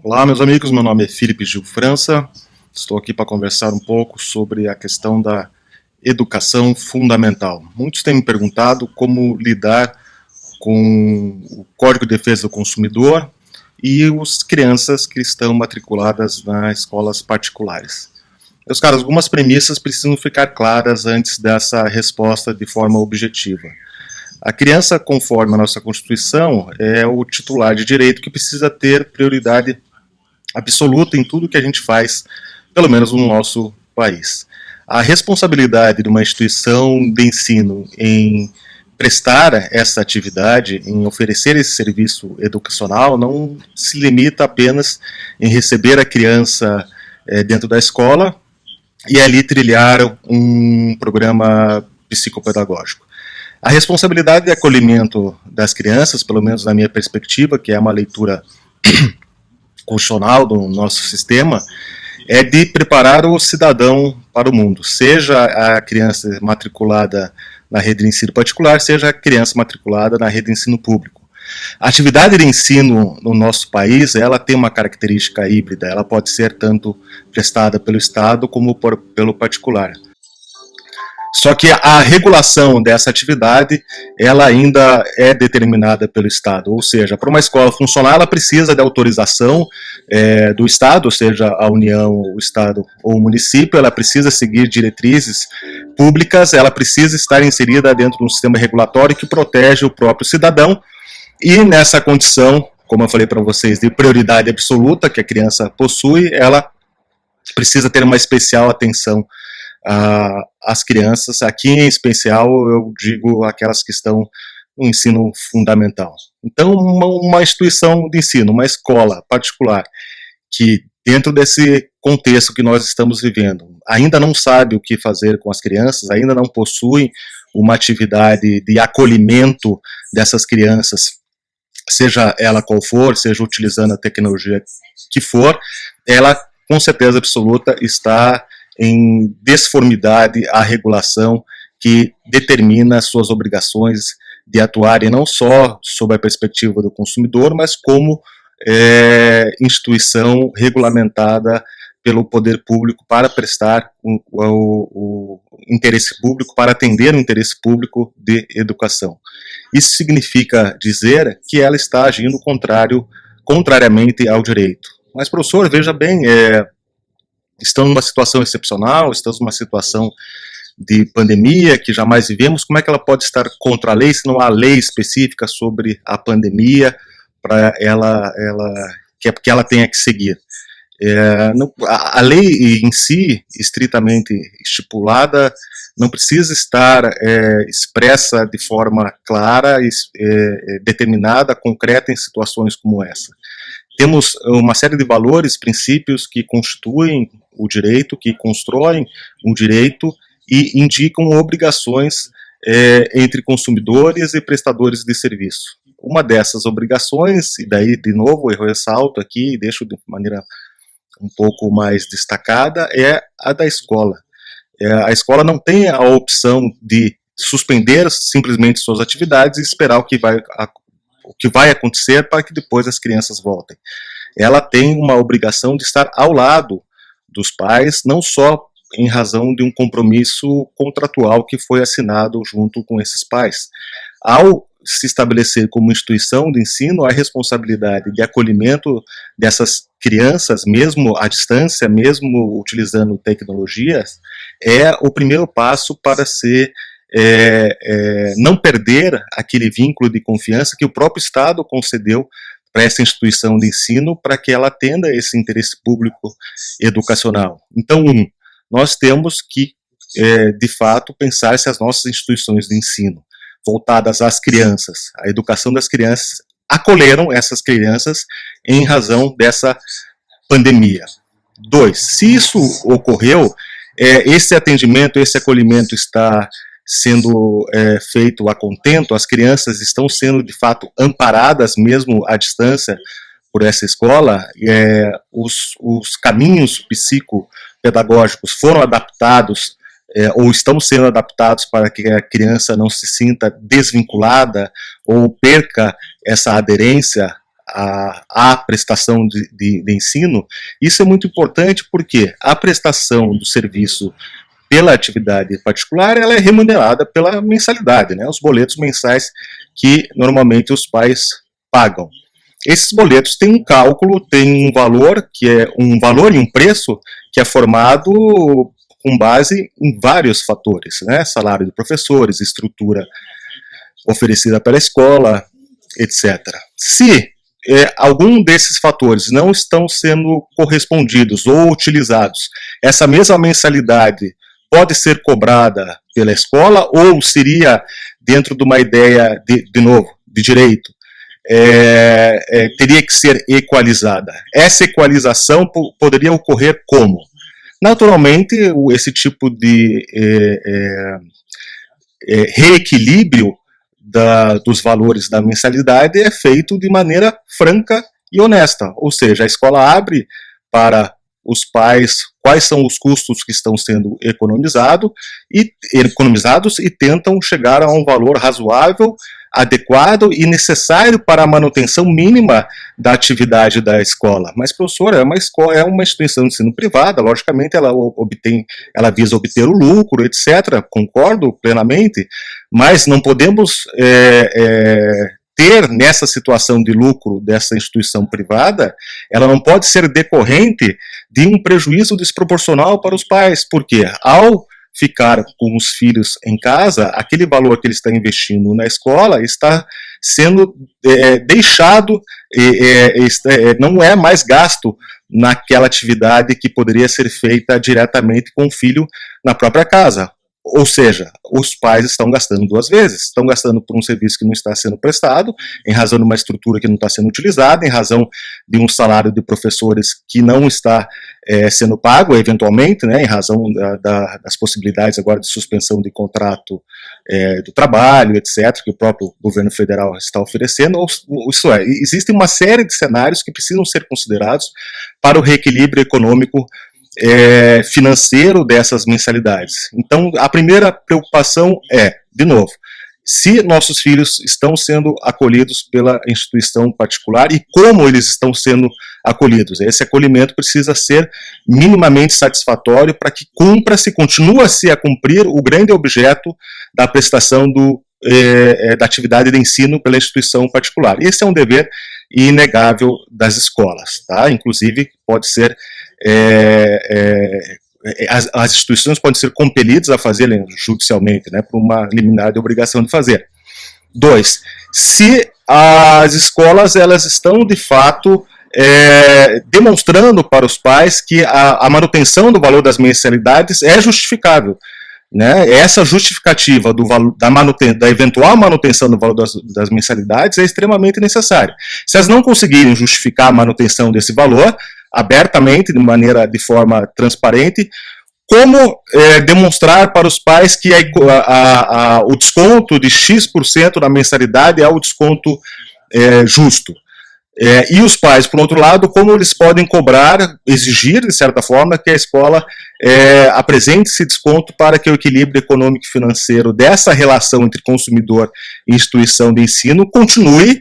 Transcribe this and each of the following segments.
Olá, meus amigos, meu nome é Felipe Gil França, estou aqui para conversar um pouco sobre a questão da educação fundamental. Muitos têm me perguntado como lidar com o Código de Defesa do Consumidor e as crianças que estão matriculadas nas escolas particulares. Meus caros, algumas premissas precisam ficar claras antes dessa resposta de forma objetiva. A criança, conforme a nossa Constituição, é o titular de direito que precisa ter prioridade absoluta em tudo que a gente faz, pelo menos no nosso país. A responsabilidade de uma instituição de ensino em prestar essa atividade, em oferecer esse serviço educacional, não se limita apenas em receber a criança dentro da escola e ali trilhar um programa psicopedagógico. A responsabilidade de acolhimento das crianças, pelo menos na minha perspectiva, que é uma leitura constitucional do nosso sistema, é de preparar o cidadão para o mundo, seja a criança matriculada na rede de ensino particular, seja a criança matriculada na rede de ensino público. A atividade de ensino no nosso país, ela tem uma característica híbrida, ela pode ser tanto prestada pelo Estado como pelo particular. Só que a regulação dessa atividade, ela ainda é determinada pelo Estado, ou seja, para uma escola funcionar, ela precisa de autorização do Estado, seja a União, o Estado ou o município, ela precisa seguir diretrizes públicas, ela precisa estar inserida dentro de um sistema regulatório que protege o próprio cidadão, e nessa condição, como eu falei para vocês, de prioridade absoluta que a criança possui, ela precisa ter uma especial atenção as crianças, aqui em especial eu digo aquelas que estão no ensino fundamental. Então, uma instituição de ensino, uma escola particular, que dentro desse contexto que nós estamos vivendo, ainda não sabe o que fazer com as crianças, ainda não possui uma atividade de acolhimento dessas crianças, seja ela qual for, seja utilizando a tecnologia que for, ela com certeza absoluta está em desformidade à regulação que determina suas obrigações de atuarem não só sob a perspectiva do consumidor, mas como instituição regulamentada pelo poder público para prestar o interesse público, para atender o interesse público de educação. Isso significa dizer que ela está agindo contrariamente ao direito. Mas, professor, veja bem, estamos numa situação excepcional, estamos numa situação de pandemia que jamais vivemos, como é que ela pode estar contra a lei se não há lei específica sobre a pandemia para que ela tenha que seguir? A lei em si, estritamente estipulada, não precisa estar expressa de forma clara, determinada, concreta em situações como essa. Temos uma série de valores, princípios que constituem o direito, que constroem um direito e indicam obrigações entre consumidores e prestadores de serviço. Uma dessas obrigações, e daí, de novo, eu ressalto aqui e deixo de maneira um pouco mais destacada, é a da escola. A escola não tem a opção de suspender simplesmente suas atividades e esperar o que vai acontecer para que depois as crianças voltem. Ela tem uma obrigação de estar ao lado dos pais, não só em razão de um compromisso contratual que foi assinado junto com esses pais. Ao se estabelecer como instituição de ensino, a responsabilidade de acolhimento dessas crianças, mesmo à distância, mesmo utilizando tecnologias, é o primeiro passo para não perder aquele vínculo de confiança que o próprio Estado concedeu para essa instituição de ensino, para que ela atenda esse interesse público educacional. Então, nós temos que, de fato, pensar se as nossas instituições de ensino, voltadas às crianças, à educação das crianças, acolheram essas crianças em razão dessa pandemia. 2, se isso ocorreu, esse atendimento, esse acolhimento está sendo feito a contento, as crianças estão sendo de fato amparadas mesmo à distância por essa escola, os caminhos psicopedagógicos foram adaptados ou estão sendo adaptados para que a criança não se sinta desvinculada ou perca essa aderência à prestação de ensino, isso é muito importante porque a prestação do serviço pela atividade particular, ela é remunerada pela mensalidade, né, os boletos mensais que normalmente os pais pagam. Esses boletos têm um cálculo, têm um valor, que é um valor e um preço, que é formado com base em vários fatores, né, salário de professores, estrutura oferecida pela escola, etc. Se algum desses fatores não estão sendo correspondidos ou utilizados, essa mesma mensalidade pode ser cobrada pela escola ou seria dentro de uma ideia, de novo, de direito, teria que ser equalizada. Essa equalização poderia ocorrer como? Naturalmente, esse tipo de reequilíbrio dos valores da mensalidade é feito de maneira franca e honesta, ou seja, a escola abre para os pais quais são os custos que estão sendo economizados e tentam chegar a um valor razoável, adequado e necessário para a manutenção mínima da atividade da escola. Mas, professor, é uma instituição de ensino privada, logicamente ela visa obter o lucro, etc. Concordo plenamente, mas não podemos ter nessa situação de lucro dessa instituição privada, ela não pode ser decorrente de um prejuízo desproporcional para os pais, porque ao ficar com os filhos em casa, aquele valor que ele está investindo na escola está sendo deixado, não é mais gasto naquela atividade que poderia ser feita diretamente com o filho na própria casa. Ou seja, os pais estão gastando duas vezes, estão gastando por um serviço que não está sendo prestado, em razão de uma estrutura que não está sendo utilizada, em razão de um salário de professores que não está sendo pago, eventualmente, né, em razão das possibilidades agora de suspensão de contrato do trabalho, etc., que o próprio governo federal está oferecendo. Isso é, existe uma série de cenários que precisam ser considerados para o reequilíbrio econômico financeiro dessas mensalidades. Então, a primeira preocupação é, de novo, se nossos filhos estão sendo acolhidos pela instituição particular e como eles estão sendo acolhidos. Esse acolhimento precisa ser minimamente satisfatório para que continue-se a cumprir o grande objeto da prestação da atividade de ensino pela instituição particular. Esse é um dever inegável das escolas, tá? Inclusive pode ser as instituições podem ser compelidas a fazê-lo judicialmente, né, por uma liminar de obrigação de fazer. 2. Se as escolas elas estão de fato demonstrando para os pais que a manutenção do valor das mensalidades é justificável. Né? Essa justificativa da eventual manutenção do valor das mensalidades é extremamente necessária. Se elas não conseguirem justificar a manutenção desse valor abertamente, de forma transparente, como demonstrar para os pais que o desconto de X% da mensalidade é o desconto justo. E os pais, por outro lado, como eles podem cobrar, exigir, de certa forma, que a escola apresente esse desconto para que o equilíbrio econômico e financeiro dessa relação entre consumidor e instituição de ensino continue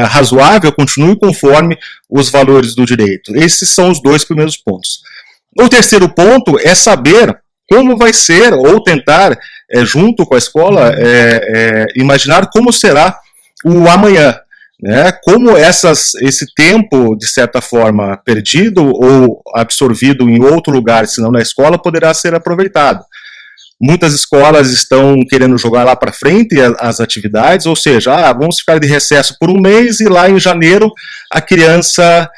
razoável, continue conforme os valores do direito. Esses são os dois primeiros pontos. O terceiro ponto é saber como vai ser, ou tentar, junto com a escola, imaginar como será o amanhã. Né, como esse tempo, de certa forma, perdido ou absorvido em outro lugar, senão na escola, poderá ser aproveitado. Muitas escolas estão querendo jogar lá para frente as atividades, ou seja, vamos ficar de recesso por um mês e lá em janeiro a criança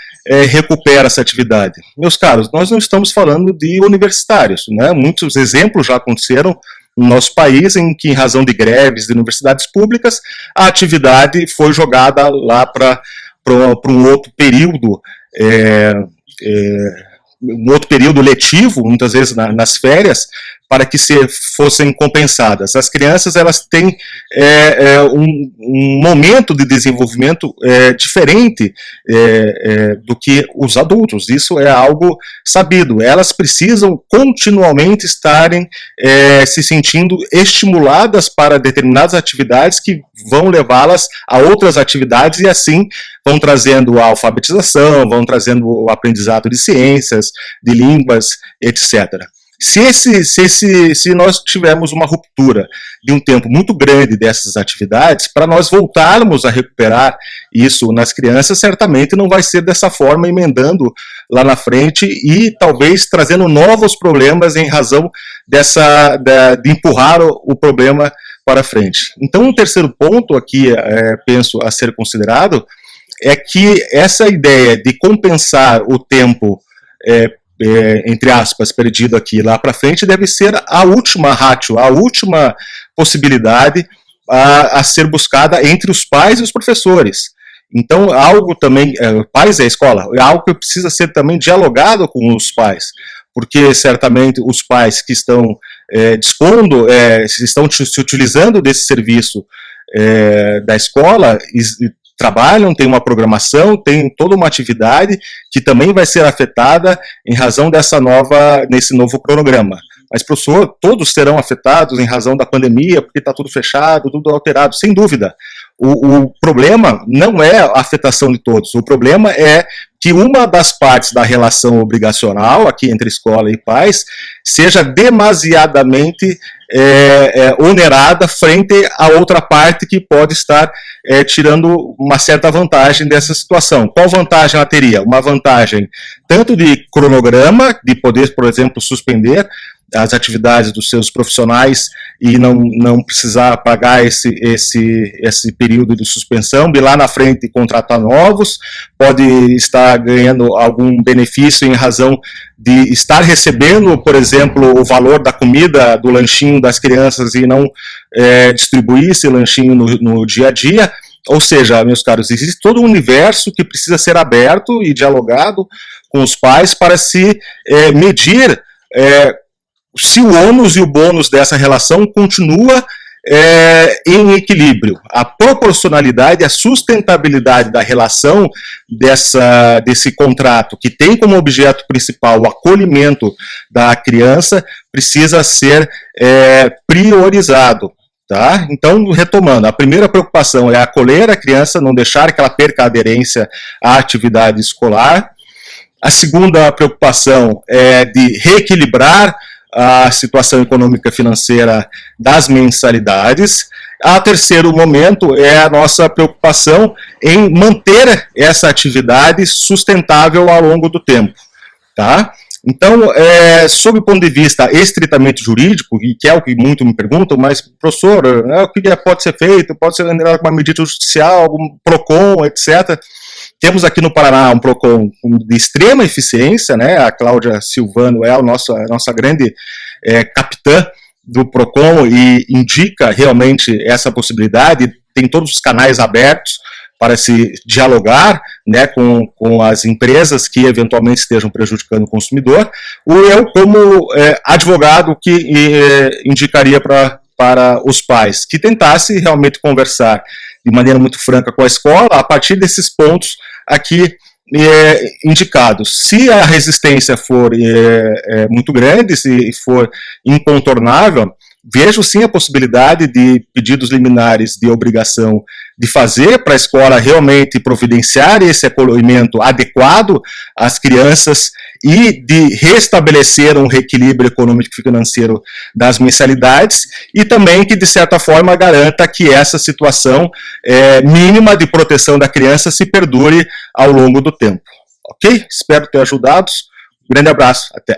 recupera essa atividade. Meus caros, nós não estamos falando de universitários, né? Muitos exemplos já aconteceram no nosso país, em que, em razão de greves de universidades públicas, a atividade foi jogada lá para um outro período, um outro período letivo, muitas vezes nas férias, para que fossem compensadas. As crianças, elas têm um momento de desenvolvimento diferente do que os adultos. Isso é algo sabido. Elas precisam continuamente estarem se sentindo estimuladas para determinadas atividades que vão levá-las a outras atividades e assim vão trazendo a alfabetização, vão trazendo o aprendizado de ciências, de línguas, etc. Se nós tivermos uma ruptura de um tempo muito grande dessas atividades, para nós voltarmos a recuperar isso nas crianças, certamente não vai ser dessa forma, emendando lá na frente e talvez trazendo novos problemas em razão de empurrar o problema para frente. Então, um terceiro ponto aqui, penso, a ser considerado, é que essa ideia de compensar o tempo, entre aspas, perdido aqui lá para frente, deve ser a última ratio, a última possibilidade a ser buscada entre os pais e os professores. Então, algo também, pais é a escola, é algo que precisa ser também dialogado com os pais, porque certamente os pais que estão dispondo, estão se utilizando desse serviço da escola, trabalham, tem uma programação, tem toda uma atividade que também vai ser afetada em razão nesse novo cronograma. Mas, professor, todos serão afetados em razão da pandemia, porque está tudo fechado, tudo alterado, sem dúvida. O problema não é a afetação de todos, o problema é que uma das partes da relação obrigacional, aqui entre escola e pais, seja demasiadamente onerada frente a outra parte que pode estar tirando uma certa vantagem dessa situação. Qual vantagem ela teria? Uma vantagem tanto de cronograma, de poder, por exemplo, suspender as atividades dos seus profissionais e não precisar pagar esse período de suspensão, e lá na frente contratar novos, pode estar ganhando algum benefício em razão de estar recebendo, por exemplo, o valor da comida, do lanchinho das crianças e não distribuir esse lanchinho no dia a dia. Ou seja, meus caros, existe todo um universo que precisa ser aberto e dialogado com os pais para se medir se o ônus e o bônus dessa relação continua em equilíbrio. A proporcionalidade, a sustentabilidade da relação desse contrato, que tem como objeto principal o acolhimento da criança, precisa ser priorizado. Tá? Então, retomando, a primeira preocupação é acolher a criança, não deixar que ela perca a aderência à atividade escolar. A segunda preocupação é de reequilibrar a situação econômica financeira das mensalidades. A terceiro momento é a nossa preocupação em manter essa atividade sustentável ao longo do tempo. Tá? Então, sob o ponto de vista estritamente jurídico, e que é o que muito me perguntam, mas, professor, o que pode ser feito? Pode ser generado com uma medida judicial, algum PROCON, etc. Temos aqui no Paraná um PROCON de extrema eficiência, né? A Cláudia Silvano é a nossa grande capitã do PROCON e indica realmente essa possibilidade, tem todos os canais abertos para se dialogar, né, com as empresas que eventualmente estejam prejudicando o consumidor. Eu, como advogado, que indicaria para os pais que tentasse realmente conversar de maneira muito franca com a escola, a partir desses pontos aqui indicados. Se a resistência for muito grande, se for incontornável, vejo sim a possibilidade de pedidos liminares de obrigação de fazer para a escola realmente providenciar esse acolhimento adequado às crianças e de restabelecer um reequilíbrio econômico e financeiro das mensalidades e também que, de certa forma, garanta que essa situação mínima de proteção da criança se perdure ao longo do tempo. Ok? Espero ter ajudado. Um grande abraço. Até.